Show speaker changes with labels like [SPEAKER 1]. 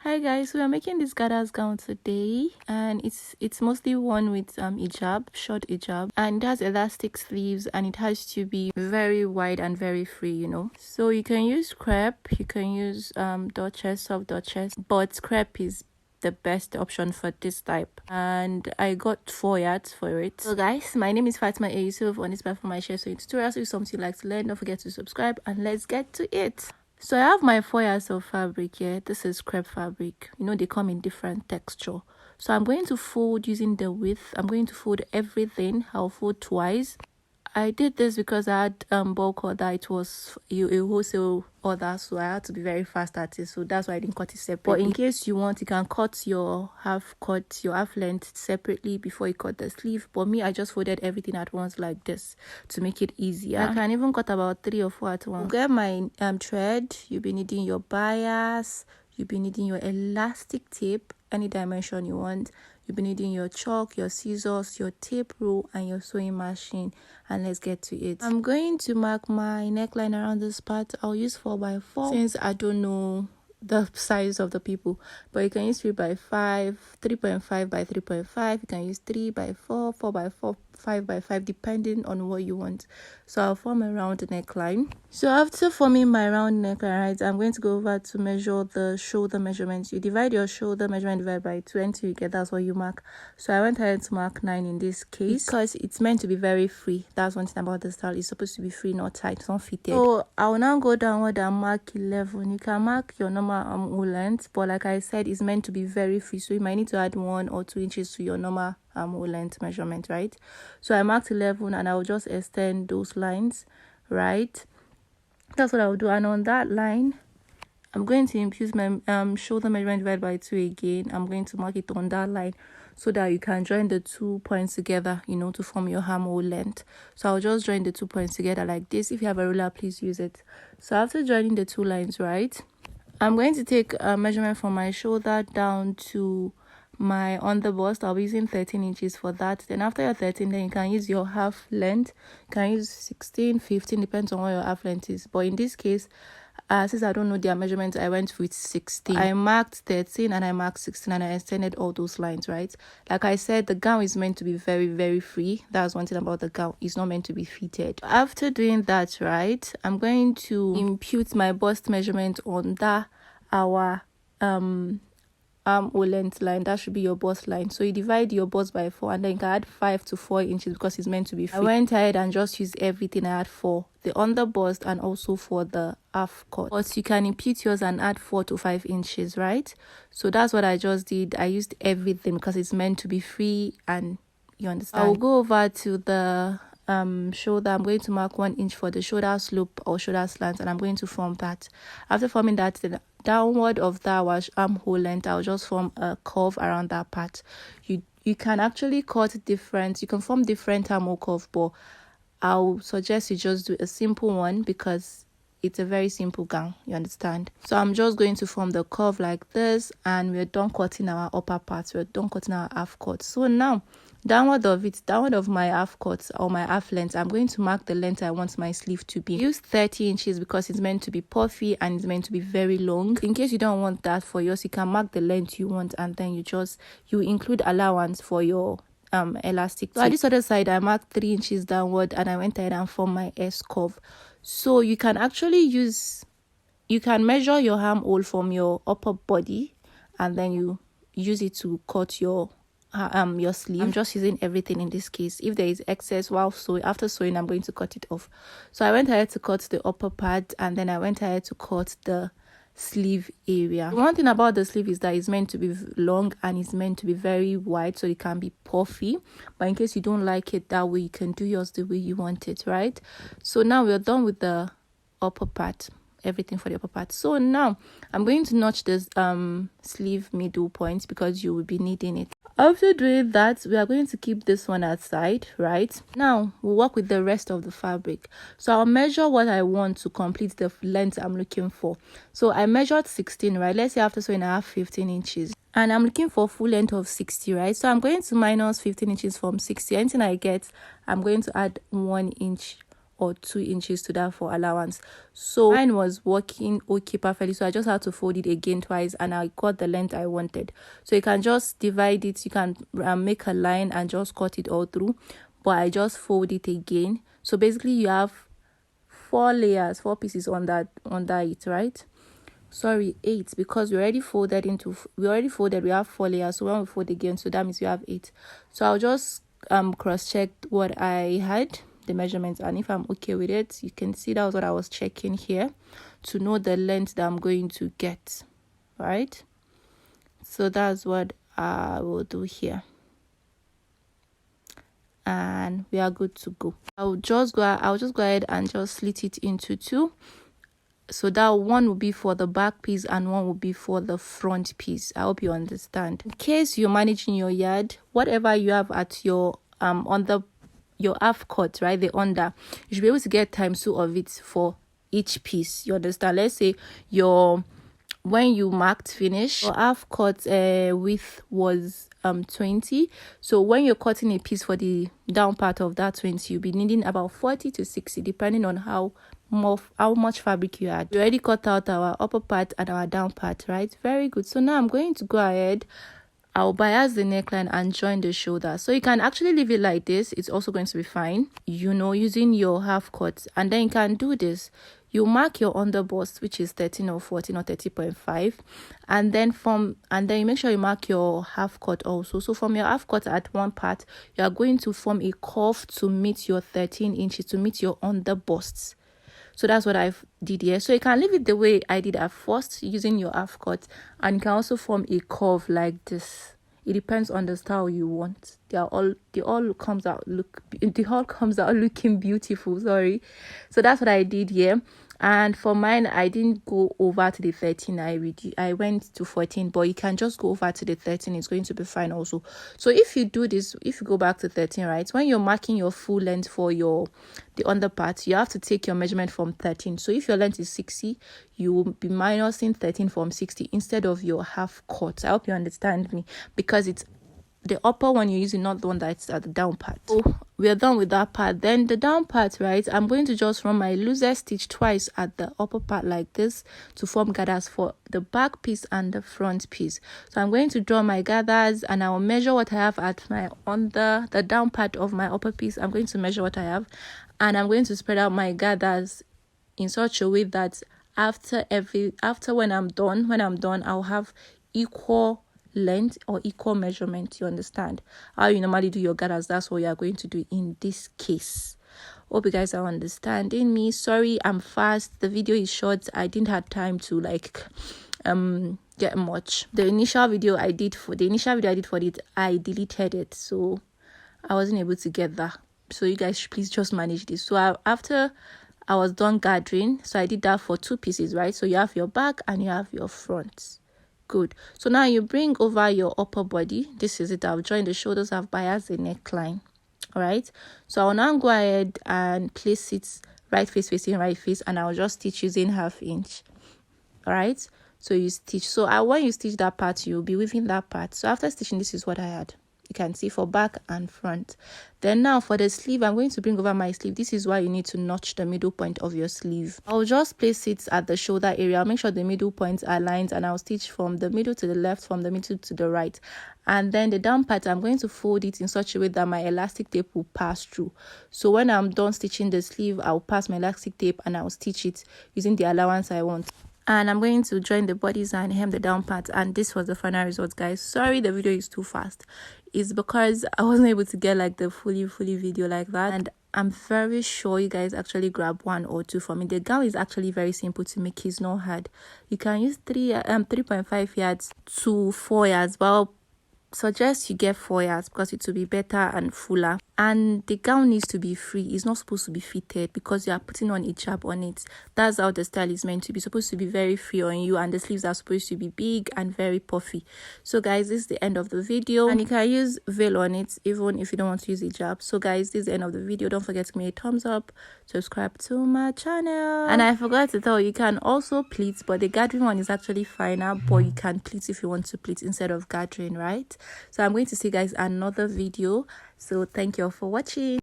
[SPEAKER 1] Hi guys, we are making this gada's gown today, and it's mostly one with hijab, short hijab, and it has elastic sleeves, and it has to be very wide and very free. So you can use crepe, you can use duchess, soft duchess, but crepe is the best option for this type, and I got 4 yards for it. So guys, my name is Fatima A. Yusuf. On this platform I share so tutorials. If something you like to learn, don't forget to subscribe, and let's get to it. So I have my 4 yards of fabric here. This is crepe fabric. They come in different texture. So I'm going to fold using the width. I'm going to fold everything. I'll fold twice. I did this because I had bulk order. It was a wholesale order, so I had to be very fast at it. So that's why I didn't cut it separately. But in case you want, you can cut your half length separately before you cut the sleeve. But me, I just folded everything at once like this to make it easier. I can even cut about 3 or 4 at once. Get my thread. You'll be needing your bias. You'll be needing your elastic tape, any dimension you want. You'll be needing your chalk, your scissors, your tape rule, and your sewing machine. And let's get to it. I'm going to mark my neckline around this part. I'll use 4x4 since I don't know the size of the people, but you can use 3x5, 3.5 by 3.5. You can use 3x4, 4x4, 5x5, depending on what you want. So I'll form a round neckline. So after forming my round neckline, right, I'm going to go over to measure the shoulder measurements. You divide your shoulder measurement divide by 2 until you get that's what you mark. So I went ahead to mark 9 in this case because it's meant to be very free. That's one thing about the style. It's supposed to be free, not tight, it's not fitted. So I will now go downward and mark 11. You can mark your normal armhole length, but like I said, it's meant to be very free, so you might need to add 1 or 2 inches to your normal armhole length measurement, right? So I marked 11 and I will just extend those lines, right? That's what I will do. And on that line, I'm going to impute my shoulder measurement divided by 2 again. I'm going to mark it on that line so that you can join the 2 points together, to form your armhole length. So I'll just join the 2 points together like this. If you have a ruler, please use it. So after joining the 2 lines, right, I'm going to take a measurement from my shoulder down to my underbust. I'll be using 13 inches for that. Then after your 13, then you can use your half length. You can use 16, 15, depends on what your half length is. But in this case, since I don't know their measurements, I went with 16. I marked 13 and I marked 16 and I extended all those lines, right? Like I said, the gown is meant to be very, very free. That's one thing about the gown. It's not meant to be fitted. After doing that, right, I'm going to impute my bust measurement on our armhole length line. That should be your bust line. So you divide your bust by 4 and then you can add 5 to 4 inches because it's meant to be free. I went ahead and just used everything I had for the under bust and also for the half cut. But you can impute yours and add 4 to 5 inches, right? So that's what I just did. I used everything because it's meant to be free, and you understand. I will go over to the shoulder. I'm going to mark 1 inch for the shoulder slope or shoulder slant, and I'm going to form that. After forming that, the downward of that armhole length, I'll just form a curve around that part. You can actually cut different, you can form different armhole curve, but I'll suggest you just do a simple one because it's a very simple gown, you understand. So I'm just going to form the curve like this, and we're done cutting our upper parts. We're done cutting our half cut. So now downward of my half cut or my half length, I'm going to mark the length I want my sleeve to be. Use 30 inches because it's meant to be puffy and it's meant to be very long. In case you don't want that for yours, you can mark the length you want, and then you include allowance for your elastic tape. So at this other side, I marked 3 inches downward and I went ahead and formed my S curve. So you can actually measure your armhole from your upper body, and then you use it to cut your sleeve. I'm just using everything in this case. If there is excess after sewing, I'm going to cut it off. So I went ahead to cut the upper part, and then I went ahead to cut the sleeve area. One thing about the sleeve is that it's meant to be long and it's meant to be very wide, so it can be puffy. But in case you don't like it that way, you can do yours the way you want it, right? So now we're done with the upper part, everything for the upper part. So now I'm going to notch this sleeve middle point because you will be needing it. After doing that, we are going to keep this one aside, right? Now we'll work with the rest of the fabric. So I'll measure what I want to complete the length I'm looking for. So I measured 16, right? Let's say after sewing I have 15 inches and I'm looking for full length of 60, right? So I'm going to minus 15 inches from 60. Anything I get, I'm going to add 1 inch or 2 inches to that for allowance. So mine was working okay perfectly, so I just had to fold it again twice and I got the length I wanted. So you can just divide it, you can make a line and just cut it all through, but I just fold it again. So basically you have 4 layers, 4 pieces under it, right? Sorry, 8, because we already folded, we have 4 layers. So when we fold again, so that means we have 8. So I'll just cross check what I had, the measurements, and if I'm okay with it, you can see that was what I was checking here to know the length that I'm going to get, right? So that's what I will do here, and we are good to go. I'll just go ahead and just slit it into 2. So that one will be for the back piece and one will be for the front piece. I hope you understand. In case you're managing your yard, whatever you have at your your half cut, right, the under, you should be able to get ×2 of it for each piece. You understand? Let's say when you marked finish, your half cut width was 20. So when you're cutting a piece for the down part of that 20, you'll be needing about 40 to 60 depending on how much fabric you had. We already cut out our upper part and our down part, right? Very good. So now I'm going to go ahead, I'll bias the neckline and join the shoulder. So you can actually leave it like this, it's also going to be fine, you know, using your half cut. And then you can do this, you mark your underbust, which is 13 or 14 or 30.5, and then you make sure you mark your half cut also. So from your half cut at one part, you are going to form a curve to meet your 13 inches, to meet your underbusts. So that's what I did here. So you can leave it the way I did at first using your half cut, and you can also form a curve like this. It depends on the style you want. They all comes out looking beautiful. Sorry. So that's what I did here. And for mine, I didn't go over to the 13. I went to 14, but you can just go over to the 13. It's going to be fine also. So if you do this, if you go back to 13, right, when you're marking your full length for the under part, you have to take your measurement from 13. So if your length is 60, you will be minusing 13 from 60 instead of your half cut. I hope you understand me, because it's the upper one you're using, not the one that's at the down part. So we are done with that part. Then the down part, right, I'm going to just run my loser stitch twice at the upper part like this to form gathers for the back piece and the front piece. So I'm going to draw my gathers and I'll measure what I have at my the down part of my upper piece. I'm going to measure what I have, and I'm going to spread out my gathers in such a way that after when I'm done, I'll have equal length or equal measurement. You understand how you normally do your gathers? That's what you are going to do in this case. Hope you guys are understanding me. Sorry, I'm fast, the video is short, I didn't have time to get much. The initial video I did for it, I deleted it, so I wasn't able to get that. So you guys should please just manage this. So after I was done gathering, so I did that for 2 pieces, right? So you have your back and you have your front. Good. So now you bring over your upper body. This is it. I've joined the shoulders, I've biased the neckline. All right. So I'll now go ahead and place it right face facing right face, and I'll just stitch using 1/2 inch. All right. So you stitch. So when you stitch that part, you'll be weaving that part. So after stitching, this is what I had. You can see for back and front. Then now for the sleeve, I'm going to bring over my sleeve. This is why you need to notch the middle point of your sleeve. I'll just place it at the shoulder area. I'll make sure the middle points are aligned, and I'll stitch from the middle to the left, from the middle to the right. And then the down part, I'm going to fold it in such a way that my elastic tape will pass through. So when I'm done stitching the sleeve, I'll pass my elastic tape and I'll stitch it using the allowance I want. And I'm going to join the bodies and hem the down part, and this was the final result, guys. Sorry the video is too fast. It's because I wasn't able to get like the fully video like that, and I'm very sure you guys actually grab 1 or 2 for me. The gown is actually very simple to make. It's not hard. You can use 3.5 yards to 4 yards, but I'll suggest you get 4 yards because it will be better and fuller. And the gown needs to be free. It's not supposed to be fitted because you are putting on a hijab on it. That's how the style is meant to be. It's supposed to be very free on you, and the sleeves are supposed to be big and very puffy. So guys, this is the end of the video, and you can use veil on it even if you don't want to use hijab. So guys, this is the end of the video. Don't forget to give me a thumbs up, subscribe to my channel, and I forgot to tell you, you can also pleat, but the gathering one is actually finer, but you can pleat if you want to pleat instead of gathering, right? So I'm going to see you guys another video. So thank you all for watching.